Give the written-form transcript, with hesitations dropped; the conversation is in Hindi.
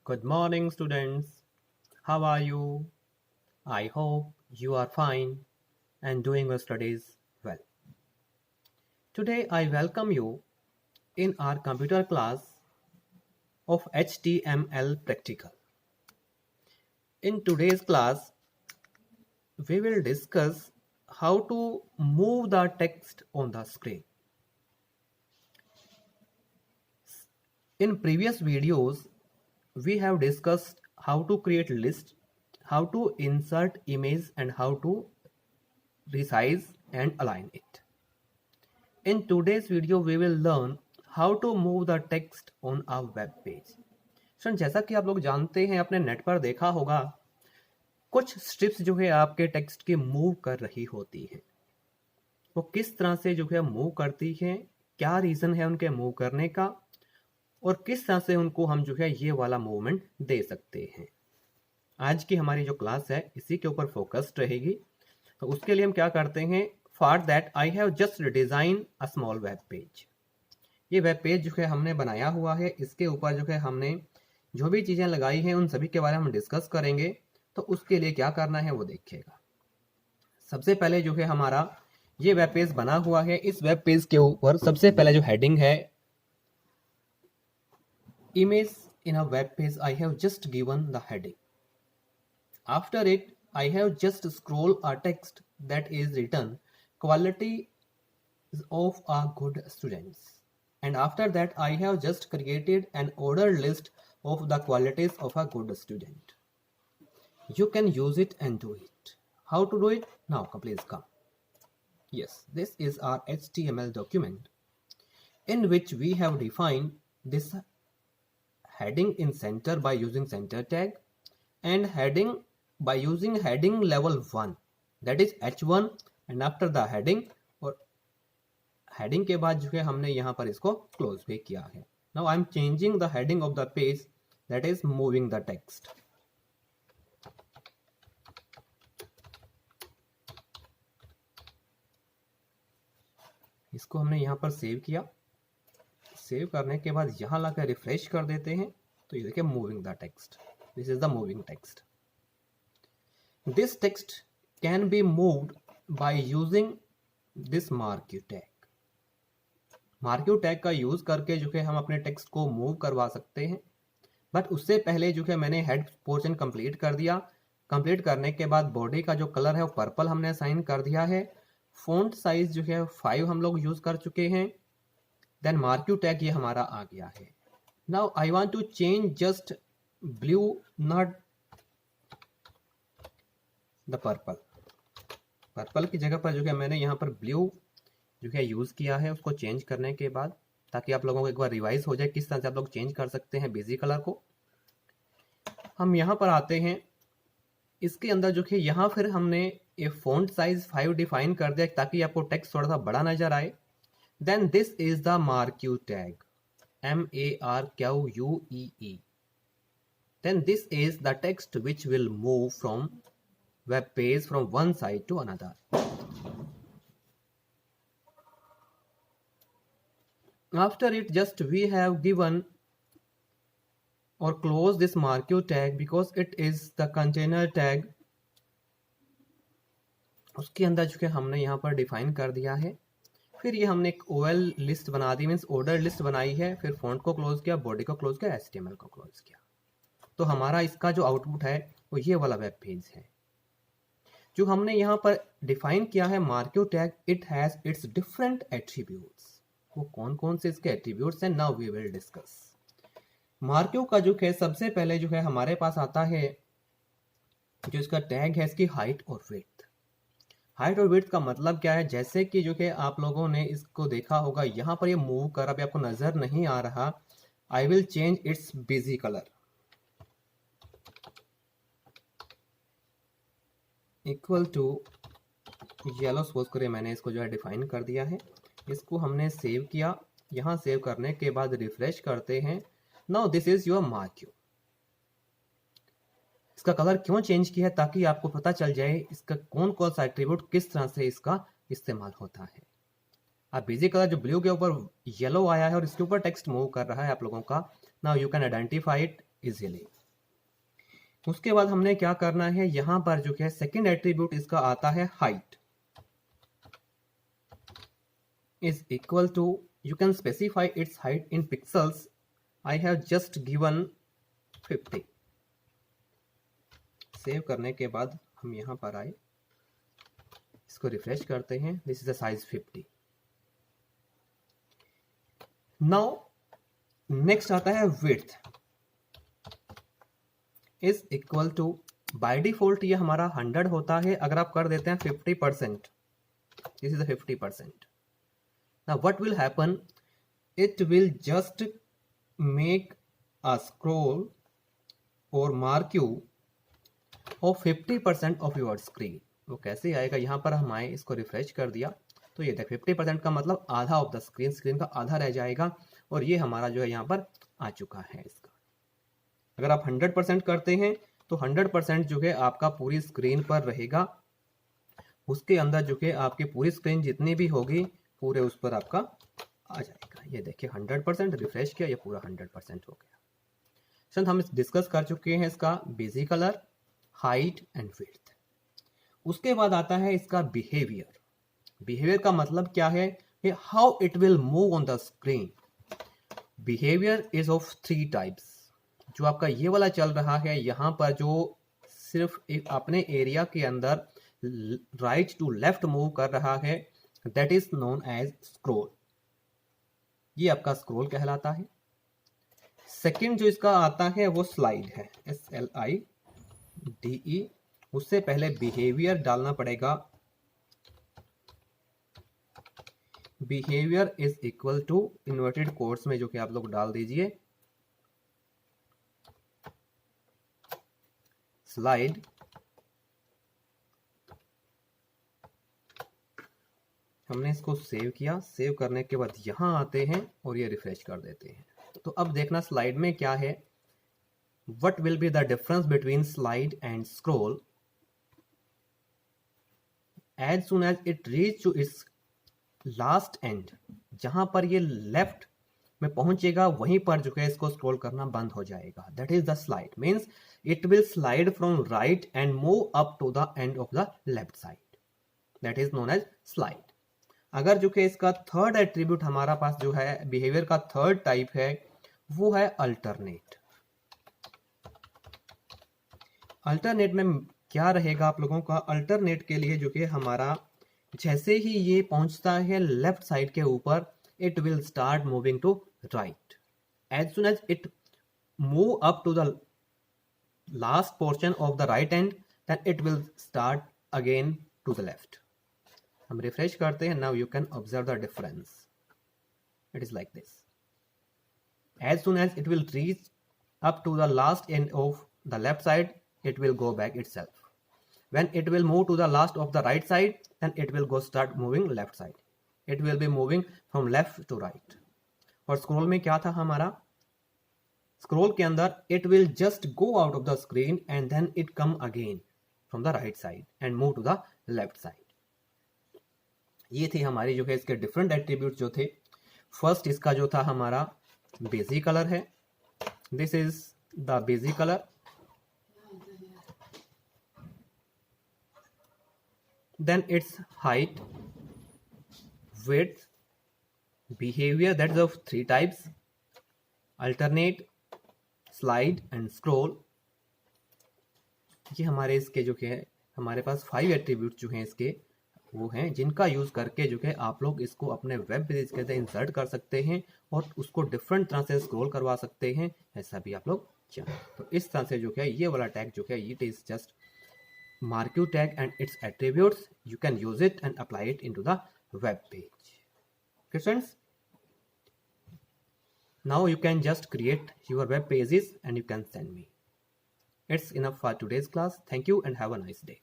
Good morning, students. How are you? I hope you are fine and doing your studies well. Today, I welcome you in our computer class of HTML Practical. In today's class, we will discuss how to move the text on the screen. In previous videos, we have discussed how to create list, how to insert image and how to resize and align it. In today's video, we will learn how to move the text on a web page. Friend, जैसा कि आप लोग जानते हैं, अपने नेट पर देखा होगा, कुछ स्ट्रिप्स जो है आपके टेक्स्ट के मूव कर रही होती है। वो किस तरह से जो है मूव करती है, क्या रीज़न है उनके मूव करने का और किस तरह से उनको हम जो है ये वाला मूवमेंट दे सकते हैं। आज की हमारी जो क्लास है इसी के ऊपर फोकस्ड रहेगी। तो उसके लिए हम क्या करते हैं, for that I have just design a small web page. ये वेब पेज जो है हमने बनाया हुआ है, इसके ऊपर जो है हमने जो भी चीज़ें लगाई हैं उन सभी के बारे में हम डिस्कस करेंगे। तो उसके लिए क्या करना है वो देखिएगा। सबसे पहले जो है हमारा ये वेब पेज बना हुआ है। इस वेब पेज के ऊपर सबसे पहले जो हेडिंग है, image in a web page, I have just given the heading. After it I have just scroll a text that is written quality of a good students, and after that I have just created an ordered list of the qualities of a good student. You can use it and do it. How to do it? Now please come. Yes, this is our HTML document in which we have defined this heading in center by using center tag and heading by using heading level 1, that is H1, and after the heading और heading के बाद जो है हमने यहाँ पर इसको क्लोज भी किया है। Now I am changing the heading of the page, that is moving the text. इसको हमने यहाँ पर सेव किया। सेव करने के बाद यहाँ लाकर रिफ्रेश कर देते हैं तो ये देखिए moving the text, this is the moving text. This text can be moved by using this marquee tag. Marquee tag का यूज करके जो है हम अपने टेक्स्ट को मूव करवा सकते हैं। बट उससे पहले जो है मैंने हेड पोर्शन कंप्लीट कर दिया। कंप्लीट करने के बाद बॉडी का जो कलर है वो पर्पल हमने असाइन कर दिया है। फॉन्ट साइज जो है 5 हम लोग यूज कर चुके हैं। देन मार्क्यू टैग ये हमारा आ गया है। Now I want to change just blue, not the purple की जगह पर जो है मैंने यहाँ पर ब्लू जो है यूज़ किया है। उसको चेंज करने के बाद ताकि आप लोगों को एक बार रिवाइज हो जाए किस तरह से आप लोग चेंज कर सकते हैं बिजी कलर को। हम यहाँ पर आते हैं, इसके अंदर जो है यहाँ फिर हमने ये फॉन्ट साइज 5 डिफाइन कर दिया ताकि आपको टेक्स्ट थोड़ा सा बड़ा नजर आए। Then this is the marquee tag, MARQUEE। Then this is the text which will move from web page from one side to another. After it, just we have given or close this marquee tag because it is the container tag. उसके अंदर जो है हमने यहाँ पर डिफाइन कर दिया है। फिर ये हमने एक OL लिस्ट बना दी, मीन्स ऑर्डर लिस्ट बनाई है। फिर फॉन्ट को क्लोज किया, बॉडी को क्लोज किया, HTML को क्लोज किया। तो हमारा इसका जो आउटपुट है वो ये वाला वेब पेज है। जो हमने यहाँ पर डिफाइन किया है marquee tag, it has its different attributes. वो कौन कौन से इसके एट्रीब्यूट्स हैं, now we will discuss. Marquee का जो है सबसे पहले जो है हमारे पास आता है, जो इसका टैग है इसकी हाइट और विड्थ। हाइट और विड्थ का मतलब क्या है, जैसे कि जो है आप लोगों ने इसको देखा होगा, यहाँ पर ये मूव कर अभी आपको नजर नहीं आ रहा। I will change its busy colour equal to yellow. Suppose करें मैंने इसको जो है डिफाइन कर दिया है। इसको हमने सेव किया। यहाँ सेव करने के बाद रिफ्रेश करते हैं। Now this is your marquee. इसका कलर क्यों चेंज किया है, ताकि आपको पता चल जाए इसका कौन कौन सा एट्रीब्यूट किस तरह से इसका इस्तेमाल होता है। अब बिजी कलर जो ब्लू के ऊपर येलो आया है और इसके ऊपर टेक्स्ट मूव कर रहा है आप लोगों का। Now you can identify it easily. उसके बाद हमने क्या करना है, यहां पर जो है सेकंड एट्रीब्यूट इसका आता है height is equal to, you can specify its height in pixels. I have just given 50. Save करने के बाद हम यहां पर आए, इसको रिफ्रेश करते हैं, this is the size 50. Now next आता है width is equal to, by default ये हमारा 100 होता है, अगर आप कर देते हैं 50%, this is 50%. Now what will happen, it will just make a scroll or mark you of 50% of your screen. वो कैसे आएगा, यहाँ पर हम आए, इसको रिफ्रेश कर दिया तो ये देख 50% का मतलब आधा ऑफ द स्क्रीन का आधा रह जाएगा, और ये हमारा जो है यहाँ पर आ चुका है इसका. अगर आप 100% करते हैं तो 100% जो है आपका पूरी स्क्रीन पर रहेगा, उसके अंदर जो है आपकी पूरी स्क्रीन जितनी भी होगी पूरे उस पर आपका आ जाएगा. ये देखिए 100% रिफ्रेश किया, ये पूरा 100% हो गया. सर हम डिस्कस कर चुके हैं इसका basic colour, height and width. उसके बाद आता है इसका बिहेवियर. बिहेवियर का मतलब क्या है, how it will move on the screen. Behaviour is of 3 types. जो आपका ये वाला चल रहा है यहाँ पर, जो सिर्फ एक अपने एरिया के अंदर राइट टू लेफ्ट मूव कर रहा है, that is known as scroll. ये आपका स्क्रोल कहलाता है. सेकंड जो इसका आता है वो स्लाइड है, SLIDE. उससे पहले बिहेवियर डालना पड़ेगा. Behaviour is equal to inverted quotes में जो कि आप लोग डाल दीजिए स्लाइड. हमने इसको सेव किया, सेव करने के बाद यहाँ आते हैं और ये रिफ्रेश कर देते हैं. तो अब देखना स्लाइड में क्या है, what will be the difference between slide and scroll. As soon as it reach to its last end, जहां पर ये लेफ्ट में पहुंचेगा वहीं पर जो है इसको स्क्रॉल करना बंद हो जाएगा. That is the slide. Means it will slide from right and move up to the end of the left side. That is known as slide. अगर जो कि इसका थर्ड एट्रीब्यूट हमारा पास जो है बिहेवियर का थर्ड टाइप है, वो है अल्टरनेट. अल्टरनेट में क्या रहेगा आप लोगों का, अल्टरनेट के लिए जो कि हमारा जैसे ही ये पहुंचता है लेफ्ट साइड के ऊपर, it will start moving to right. As soon as it move up to the last portion of the right end, then it will start again to the left. हम रिफ्रेश करते हैं. Now you can observe the difference. It is like this. As soon as it will reach up to the last end of the left side, it will go back itself. When it will move to the last of the right side, then it will go start moving left side. It will be moving from left to right. और स्क्रॉल में क्या था हमारा, स्क्रॉल के अंदर it will just go out of the screen and then it come again from the right side and move to the left side. ये थी हमारी जो है इसके डिफरेंट एट्रीब्यूट जो थे. फर्स्ट इसका जो था हमारा बेसिक कलर है. This is the basic colour. Then its height, width, behavior, that's of 3 types: alternate, slide and scroll. ये हमारे इसके जो है हमारे पास 5 एट्रीब्यूट जो हैं इसके वो हैं, जिनका यूज करके जो है आप लोग इसको अपने वेब पेज के अंदर इंसर्ट कर सकते हैं और उसको डिफरेंट तरह से स्क्रॉल करवा सकते हैं, ऐसा भी आप लोग चाहें तो. इस तरह से जो है ये वाला टैग जो है it is just mark you tag and its attributes. You can use it and apply it into the web page. Okay friends, now you can just create your web pages and you can send me. It's enough for today's class. Thank you and have a nice day.